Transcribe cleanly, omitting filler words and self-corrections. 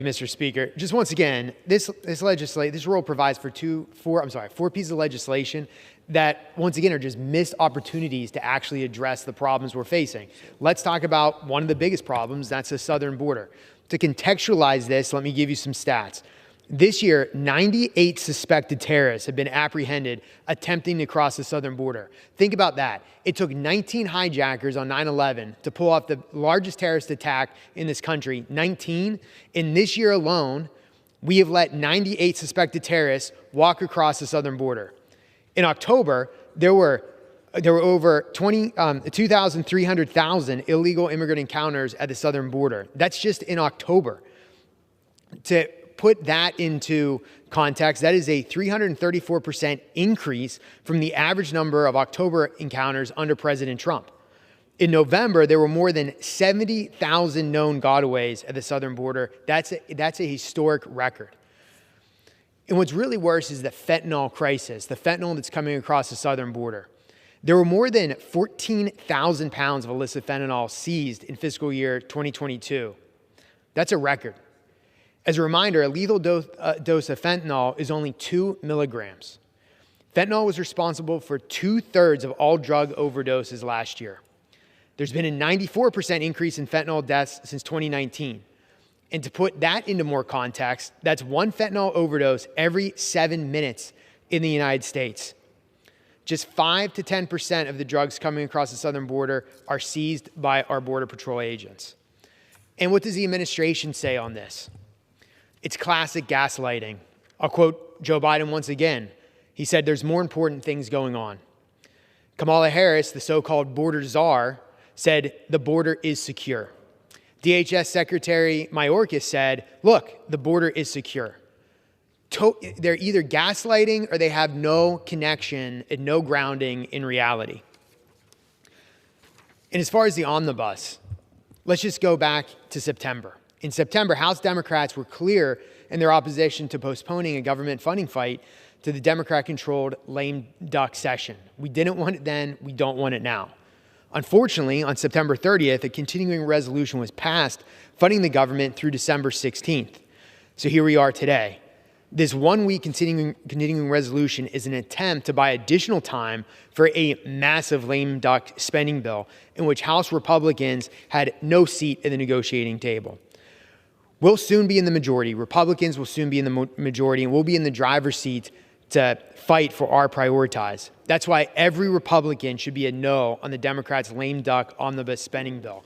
Mr. Speaker. Just once again, this rule provides for four pieces of legislation that, once again, are just missed opportunities to actually address the problems we're facing. Let's talk about one of the biggest problems, that's the southern border. To contextualize this, let me give you some stats. This year, 98 suspected terrorists have been apprehended attempting to cross the southern border. Think about that. It took 19 hijackers on 9/11 to pull off the largest terrorist attack in this country. 19. In this year alone, we have let 98 suspected terrorists walk across the southern border. In October, there were over 2,300,000 illegal immigrant encounters at the southern border. That's just in October. To put that into context, that is a 334% increase from the average number of October encounters under President Trump. In November, there were more than 70,000 known gotaways at the southern border. That's a historic record. And what's really worse is the fentanyl crisis, the fentanyl that's coming across the southern border. There were more than 14,000 pounds of illicit fentanyl seized in fiscal year 2022. That's a record. As a reminder, a lethal dose of fentanyl is only 2 milligrams. Fentanyl was responsible for 2/3 of all drug overdoses last year. There's been a 94% increase in fentanyl deaths since 2019. And to put that into more context, that's one fentanyl overdose every 7 minutes in the United States. Just 5 to 10% of the drugs coming across the southern border are seized by our Border Patrol agents. And what does the administration say on this? It's classic gaslighting. I'll quote Joe Biden once again. He said there's more important things going on. Kamala Harris, the so-called border czar, said the border is secure. DHS Secretary Mayorkas said, look, the border is secure. They're either gaslighting or they have no connection and no grounding in reality. And as far as the omnibus, let's just go back to September. In September, House Democrats were clear in their opposition to postponing a government funding fight to the Democrat-controlled lame duck session. We didn't want it then, we don't want it now. Unfortunately, on September 30th, a continuing resolution was passed funding the government through December 16th. So here we are today. This one-week continuing resolution is an attempt to buy additional time for a massive lame duck spending bill in which House Republicans had no seat at the negotiating table. We'll soon be in the majority. Republicans will soon be in the majority, and we'll be in the driver's seat to fight for our priorities. That's why every Republican should be a no on the Democrats' lame duck omnibus spending bill.